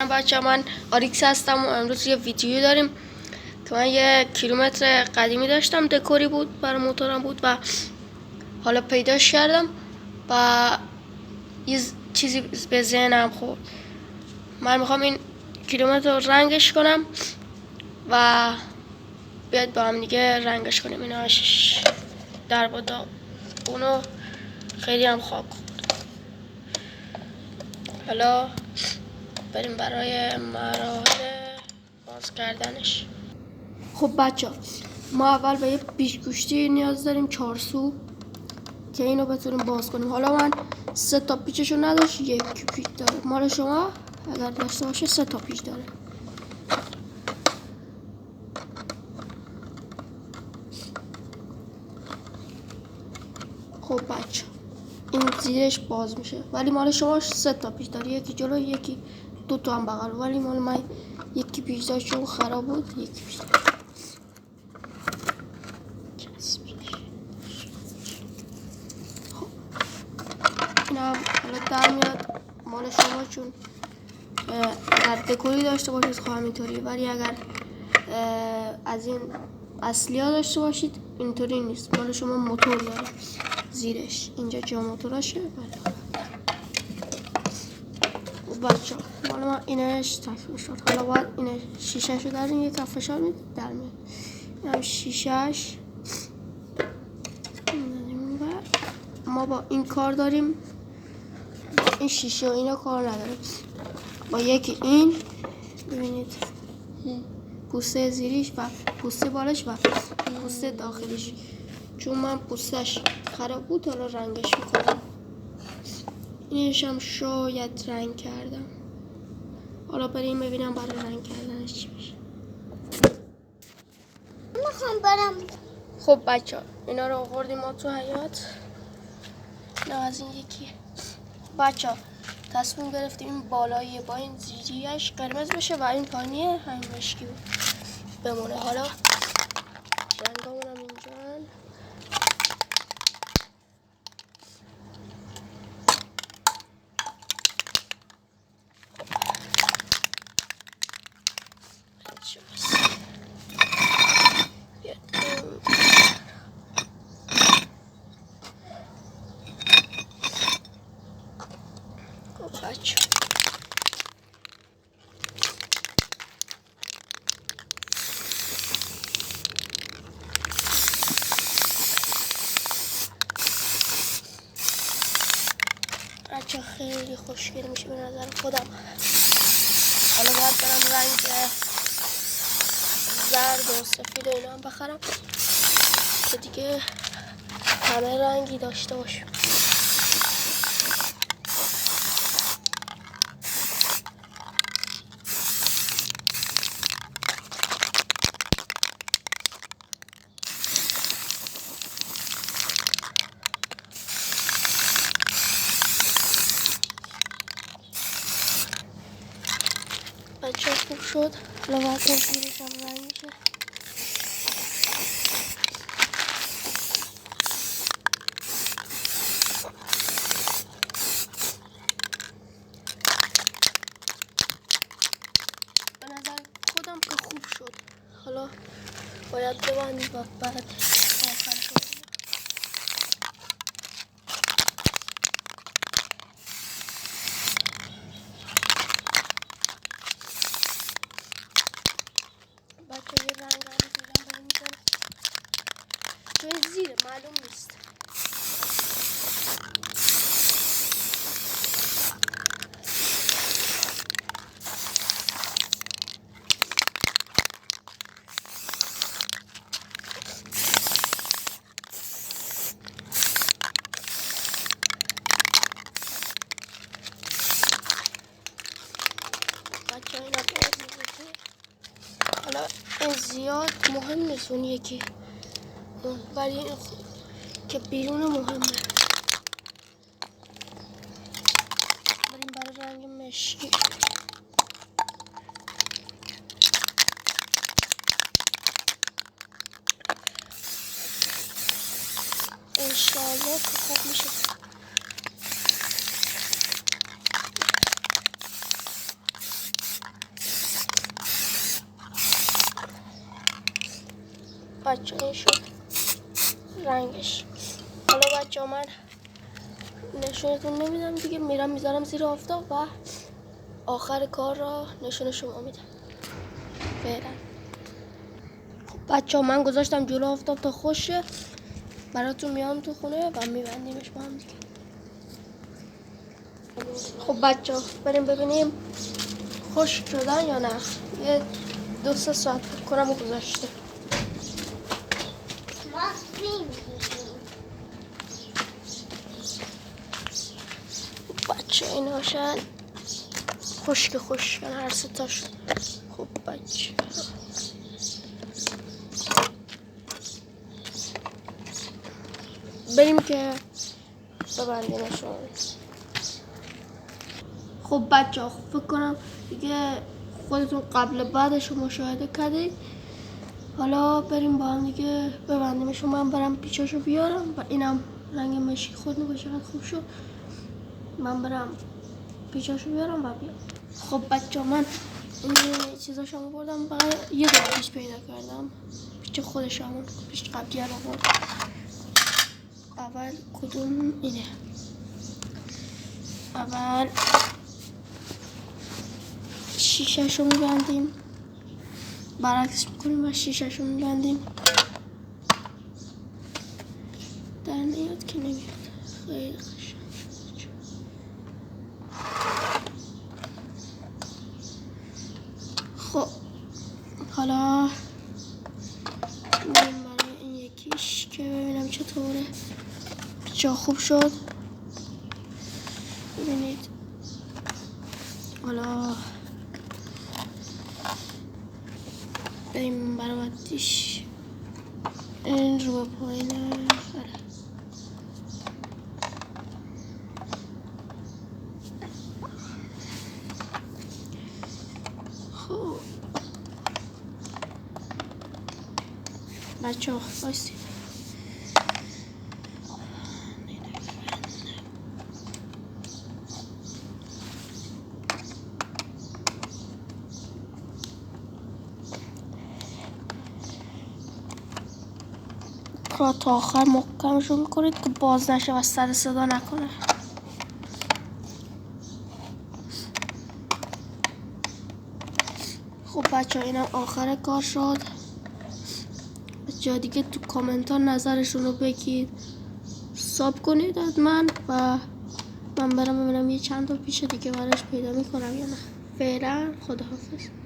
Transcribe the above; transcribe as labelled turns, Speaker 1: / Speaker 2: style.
Speaker 1: بچه من آریکس هستم و امروز یه ویدیو داریم که من یه کیلومتر قدیمی داشتم، دکوری بود برای موتورم بود و حالا پیداش کردم و یه چیزی به ذهنم خورد. من میخوام این کیلومتر رو رنگش کنم و بیاد با هم دیگه رنگش کنیم. ایناش در بادا اونو خیلی هم خاک خورد. حالا بریم برای مراحل باز کردنش. خب بچه ما اول به یه پیچ‌گوشتی نیاز داریم 4 سو که اینو بتونیم باز کنیم. حالا من 3 تا پیچشو نداشت، 1 پیچ داره. مال شما اگر داشته باشه 3 تا پیچ داره. خب بچه این زیرش باز میشه، ولی مال شما 3 تا پیچ داره، یکی جلو یکی 2 تا هم بغل، ولی مال من یکی پیچ داشت چون خراب بود. یکی پیچ داره. این هم حالا در میاد مال شما، چون اگر دکوری داشته باشید خب همینطوری، ولی اگر از این اصلی ها داشته باشید اینطوری نیست. مال شما موتور داره زیرش، اینجا جا موتوراشه. بچه مال ما اینش تکمیل شد. حالا باید این شیشه شو داریم یک کف فشار میدید در میاد. این هم شیشهش. ما با این کار داریم، این شیشه و اینا کار نداره. با یکی این ببینید پوسته زیریش و پوسته بالش و پوسته داخلیش، چون من پوستش خراب بود حالا رنگش میکنم. اینش هم شاید رنگ کردم. حالا بریم ببینم برای رنگ کردنش چی میشه.
Speaker 2: میخوام برم.
Speaker 1: خب بچه اینا رو آوردیم ما تو حیاط. نه از این یکی بچه تصمیم گرفتیم این بالایی با این زیریش قرمز بشه و این پایینی همین مشکی بمونه. حالا رنگامون هم اینجا بچه بچه خیلی خوشگل میشه به نظر خودم. حالا باید برم رنگ زرد و سفید و اینا هم بخرم که دیگه همه رنگی داشته باشیم. بچه خوب شد. حالا باید زیرش هم رنگ میشه. به نظر خودم که خوب شد. حالا باید ببندیم و بعد آخر شد. بچه یه رنگ هم دیدم برای میزنم چون این زیره معلوم نیست. بچه اینا باید میزنم. حالا این زیاد مهم نیست اون یکی، ولی این که بیرون مهمه. بریم برای رنگ مشکی. انشالله که خوب میشه. بچه این شد رنگش. حالا بچه من نشونتون نمیدم دیگه، میرم میذارم زیر آفتاب و آخر کار را نشون شما میدم. فعلا خب بچه من گذاشتم جلو آفتاب تا خوشه، براتون میام تو خونه و میبندیمش با هم دیگه. خب بچه بریم ببینیم خشک شدن یا نه. یه 2-3 ساعت فکر کنم گذاشته. بچه این هاشن خشکن هر 3 تاش. خب بچه بریم که ببندیمشون. خب بچه فکر کنم دیگه خودتون قبل بعدش رو مشاهده کردید. حالا بریم با هم دیگه ببندیمشون. من برم پیچاشو بیارم و اینم رنگ مشکی خود نگاه خوب شد. من برم پیچاشو بیارم و بیام. خب بچه من این چیزاشو بردم و یه دو پیچ پیدا کردم. پیچ خودش همون پیچ قبلی رو بردم. اول کدوم اینه؟ اول شیشه‌شو میبندیم، برعکس میکنیم و شیشه‌شو میبندیم. در نیاد که نمیاد. خیلی قشنگ. خب حالا بریم برای این یکیش که ببینم چطوره. چه خوب شد ببینید. حالا بریم برای بعدیش. این رو به پایینه. خب بچه ها بایستی. را تا آخر محکمشو میکنید که باز نشه و سر صدا نکنه. خب بچه ها اینم آخر کار شد. جا دیگه تو کامنت ها نظرشون رو بگید، ساب کنید حتما و من برم ببینم یه چند تا پیش دیگه براش پیدا میکنم یا نه. فعلا خداحافظ.